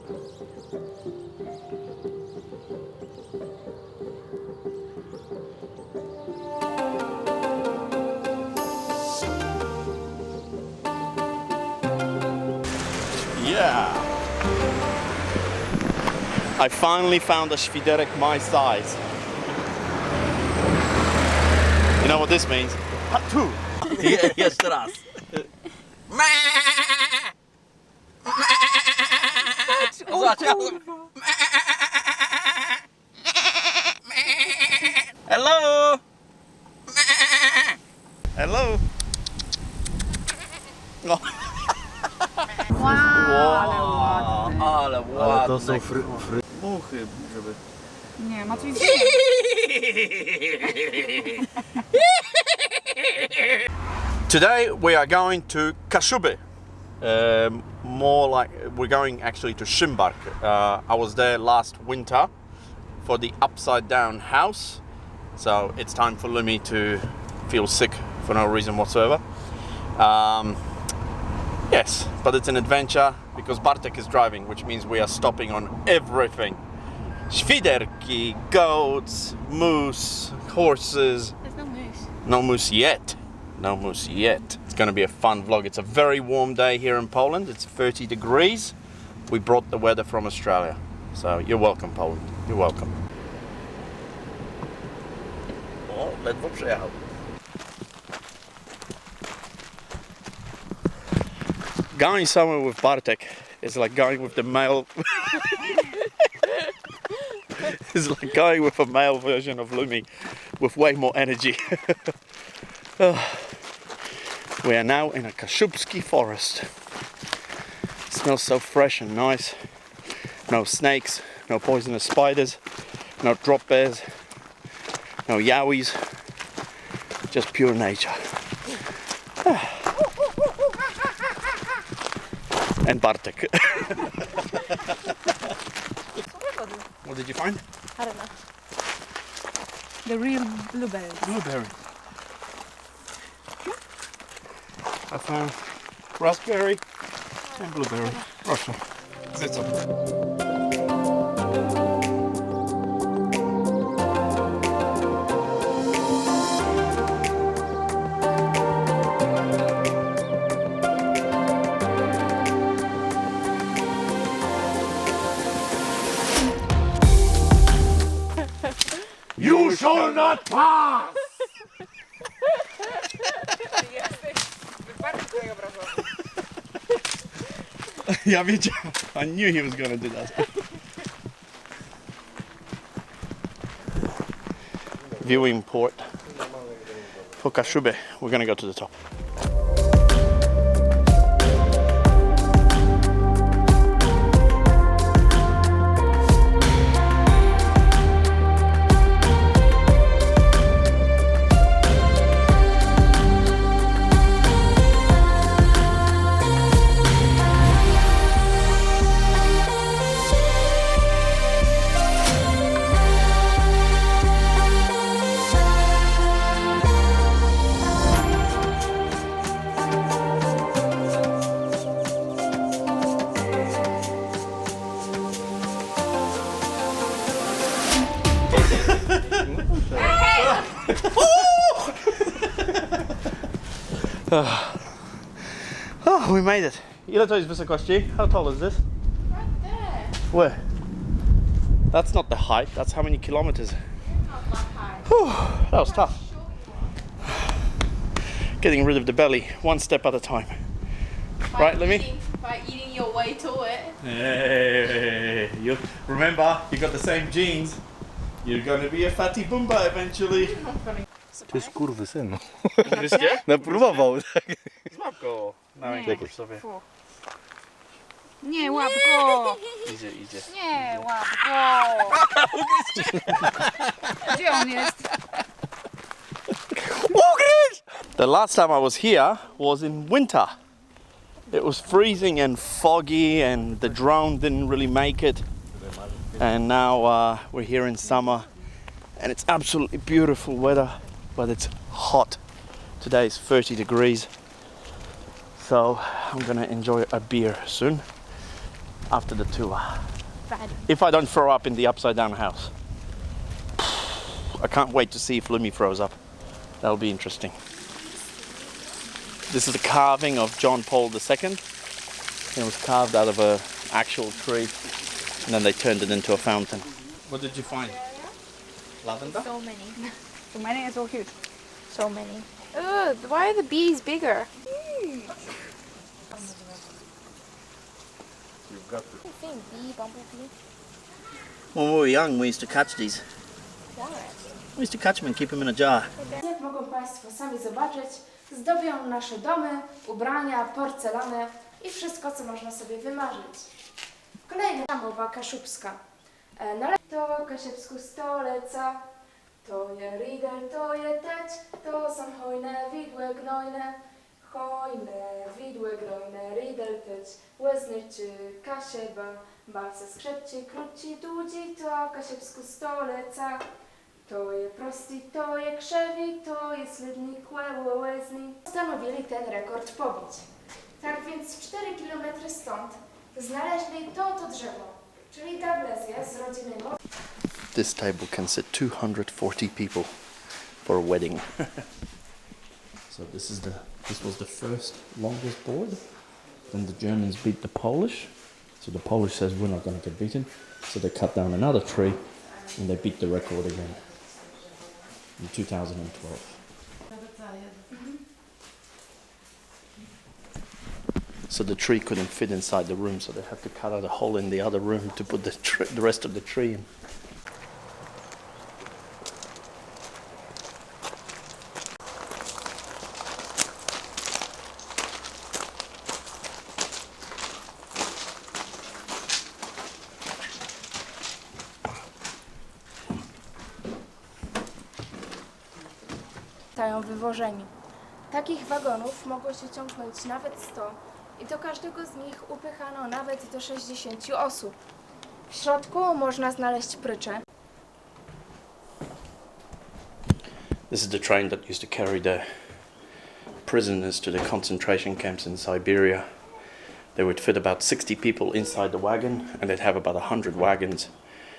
Yeah! I finally found a świderek my size. You know what this means? Two! Jeszcze raz. Hello! Hello! No. Ale ładne. to są Muchy, żeby... Nie, Maciej Today we are going to Kaszuby. More like we're going actually to Szymbark. I was there last winter for the upside down house. So it's time for Lumi to feel sick for no reason whatsoever. Yes, but it's an adventure because Bartek is driving, which means we are stopping on everything. Świderki, goats, moose, horses. There's no moose. No moose yet. No moose yet. It's going to be a fun vlog. It's a very warm day here in Poland. It's 30 degrees. We brought the weather from Australia. So you're welcome, Poland. You're welcome. O, ledwo przyjechał. Going somewhere with Bartek is like going with the male. It's like going with a male version of Lumi with way more energy. We are now in a Kaszubski forest. It smells so fresh and nice. No snakes, no poisonous spiders, no drop bears, no yowies, just pure nature. And Bartek. What did you find? I don't know. The real blueberry. Blueberry. I found raspberry and blueberry. Proszę. Zjedz. You shall not pass! Ja wiedziałem. I knew he was gonna do that. Viewing port for Kaszuby. We're gonna go to the top. Oh, we made it. Ile to jest wysokości? How tall is this? Right there. Where? That's not the height, that's how many kilometers. Not that high. Whew, that was tough. Getting rid of the belly, one step at a time. Right, Lemmy? By eating your way to it. Hey, you remember, you got the same genes. You're gonna be a fatty boomba eventually. To jest kurwy syn. Wiecie? No próbował. Złap go. Nie. Jakoś sobie. Fu. Nie, łap go! Idzie, idzie. Nie, łap go! Gdzie on jest? The last time I was here was in winter. It was freezing and foggy and the drone didn't really make it. And now we're here in summer and it's absolutely beautiful weather, but it's hot. Today is 30 degrees. So I'm gonna enjoy a beer soon. after the tour. Bad. If I don't throw up in the upside down house. I can't wait to see if Lumi throws up. That'll be interesting. This is a carving of John Paul II. It was carved out of an actual tree, and then they turned it into a fountain. What did you find? Lavender? So many. So many is so huge. So many. Ugh, why are the bees bigger? You've got to. Bee, bumblebee. When we were young, we used to catch these. We used to catch them and keep them in a jar. Jak mogą Państwo sami zobaczyć, zdobią nasze domy, ubrania, porcelanę i wszystko, co można sobie wymarzyć. Kolejna mowa kaszubska. To kasiepsku stoleca, to je ridel, to je teć, to są hojne, widłe, gnojne. Hojne, widłe, gnojne, ridel, teć, łezny czy kasieba, balce skrzepci, krótci, dudzi, to kasiepsku stoleca. To je prosti, to je krzewi, to je slidni, kłeło, łezni. Postanowili ten rekord pobić. Tak więc 4 km stąd znaleźli to drzewo, czyli tablezję z rodziny. This table can sit 240 people for a wedding. So this was the first longest board. Then the Germans beat the Polish. So the Polish says we're not going to get beaten. So they cut down another tree and they beat the record again in 2012. So the tree couldn't fit inside the room, so they had to cut out a hole in the other room to put the rest of the tree in. Zostają wywożeni. Takich wagonów mogło się ciągnąć nawet 100 i do każdego z nich upychano nawet do 60 osób. W środku można znaleźć prycze. This is the train that used to carry the prisoners to the concentration camps in Siberia. They would fit about 60 people inside the wagon, and they'd have about 100 wagons,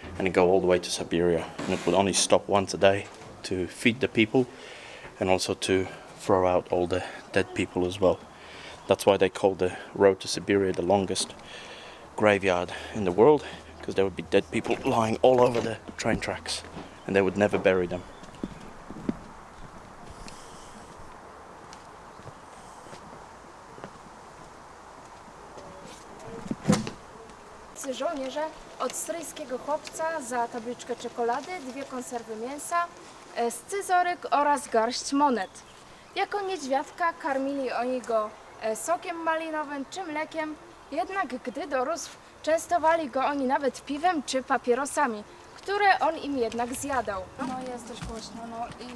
and it'd go all the way to Siberia. And it would only stop once a day to feed the people, and also to throw out all the dead people as well. That's why they called the road to Siberia the longest graveyard in the world, because there would be dead people lying all over the train tracks, and they would never bury them. Żołnierze od syryjskiego chłopca za tabliczkę czekolady, 2 konserwy mięsa, scyzoryk oraz garść monet. Jako niedźwiadka karmili oni go sokiem malinowym czy mlekiem, jednak gdy dorósł, częstowali go oni nawet piwem czy papierosami, które on im jednak zjadał. No jest dość głośno, no i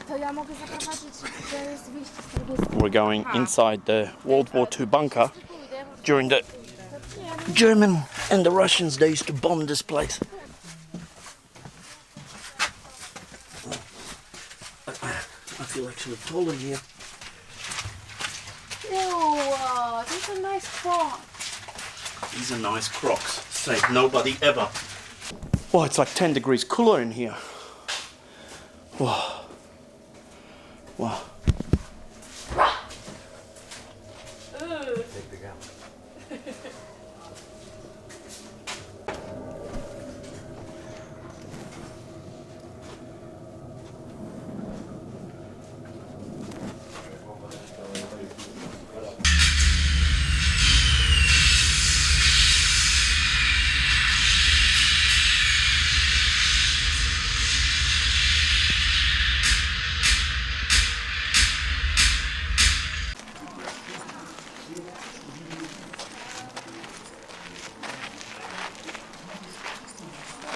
to ja mogę zaprowadzić, to jest wyjście z drugiej strony. We're going inside the World War II bunker during the German and the Russians. They used to bomb this place. I feel actually taller here. Ew, these are nice crocs. These are nice Crocs. Save nobody ever. Wow, it's like 10 degrees cooler in here. Wow. Wow.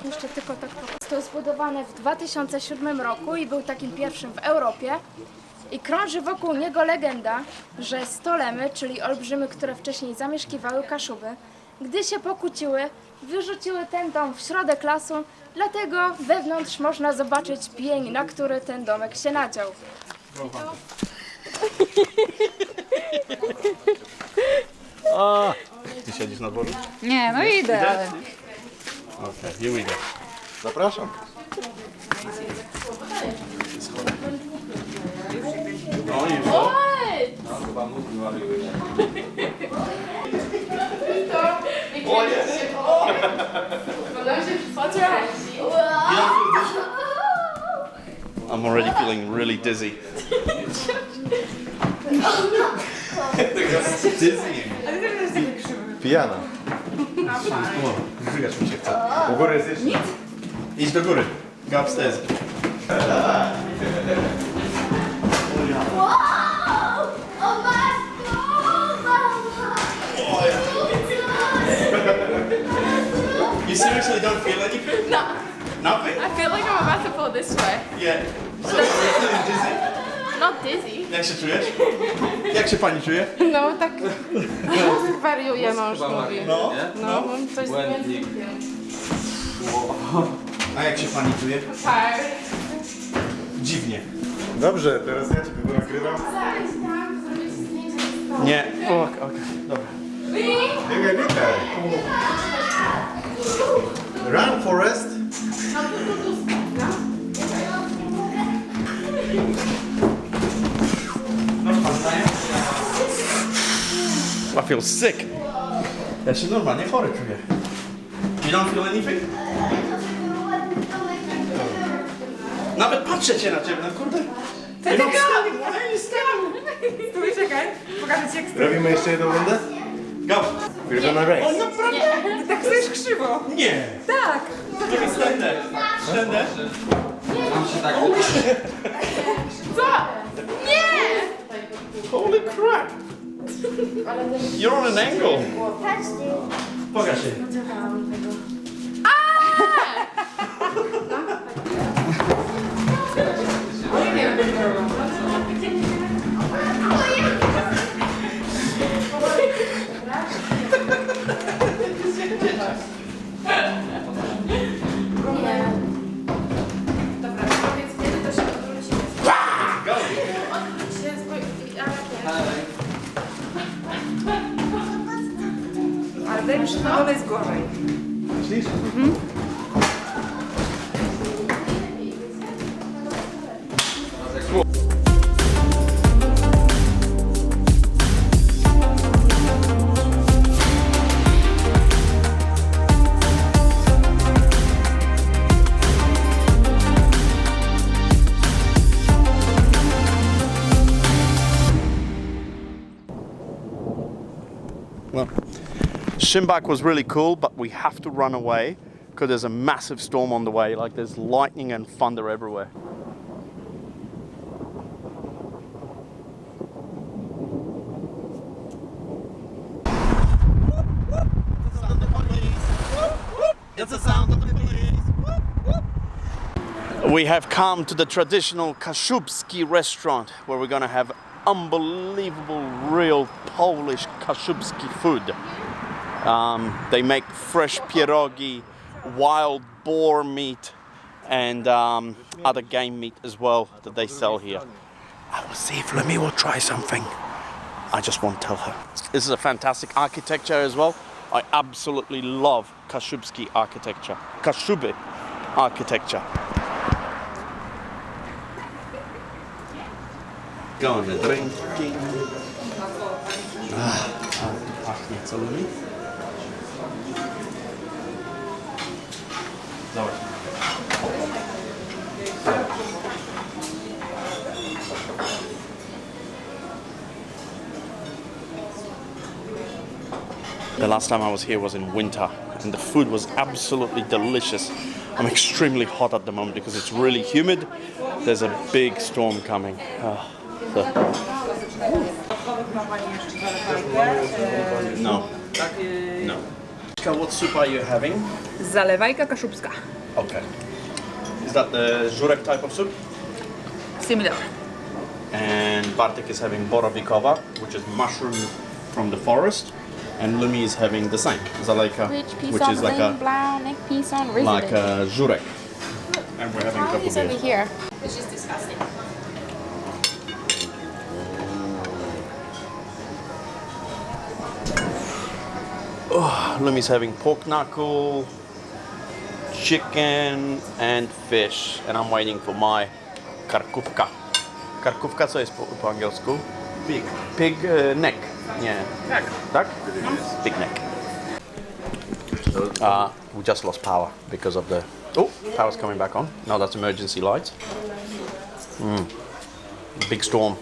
Jeszcze tylko tak to zbudowane w 2007 roku i był takim pierwszym w Europie. I krąży wokół niego legenda, że stolemy, czyli olbrzymy, które wcześniej zamieszkiwały Kaszuby, gdy się pokłóciły, wyrzuciły ten dom w środek lasu, dlatego wewnątrz można zobaczyć pień, na który ten domek się nadział. Ty siedzisz na dworzu? Nie, no idę, ale... Okay, here we go. Zapraszam. No i I'm already feeling really dizzy. Dizzying. Pijana. Żygać mi się chce. U góry jest jeszcze. Idź do góry. Go upstairs. You seriously don't feel anything? No, Nothing? I feel like I'm about to fall this way. Yeah. So you're feeling dizzy? Not dizzy. Jak się czujesz? Jak się pani czuje? No, tak wariuję, mąż mówi. No. No, mam coś z A jak się pani czuje? tired. Dziwnie. Dobrze, teraz ja ciebie go nagrywam. Nie. Okej, dobra. Biegaj, biegaj. Run, Forest. I feel sick. Ja się normalnie chory czuję. You don't feel anything? Nawet patrzę cię na ciebie, no kurde. You don't stand. Why are you standing? Stój, czekaj. Pokażę ci jak stój. Robimy jeszcze jedną rundę? Go. We're gonna race. O, naprawdę? Ty tak stoisz krzywo. Nie. Tak. Czekaj, stędę. Stędę. Co? Nie! Holy crap. You're on an angle. Pokaż się. Dobra, powiedz kiedy to się odwrócimy. Odwróć się, Ale wydaje mi się, że na dole jest gorzej. Myślisz? Well, Szymbark was really cool, but we have to run away because there's a massive storm on the way. Like there's lightning and thunder everywhere. That's the sound of the police. We have come to the traditional Kaszuby restaurant where we're gonna have unbelievable, real Polish Kaszuby food. They make fresh pierogi, wild boar meat, and other game meat as well that they sell here. I will see if Lumi will try something. I just won't tell her. This is a fantastic architecture as well. I absolutely love Kaszuby architecture. Kaszuby architecture. Going to drinking. Pachnie, co lubi? Zobacz. The last time I was here was in winter and the food was absolutely delicious. I'm extremely hot at the moment because it's really humid. There's a big storm coming. No. No. What soup are you having? Zalewajka kaszubska. Okay. Is that the żurek type of soup? Similar. And Bartek is having borowikowa, which is mushroom from the forest. And Lumi is having the same, zalejka, which is like a brown, egg piece on resident. like a żurek. And we're having a couple He's over beers. here. It's just disgusting. Lumi's having pork knuckle, chicken and fish, and I'm waiting for my karkówka. Karkówka co jest po angielsku? Pig. Pig neck. Nie. Tak. Tak? Pig neck. We just lost power because of the... Oh, power's coming back on. No, that's emergency lights. Big storm.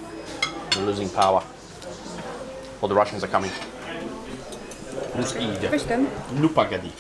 We're losing power. Or the Russians are coming. Weź ten. Nupagadi.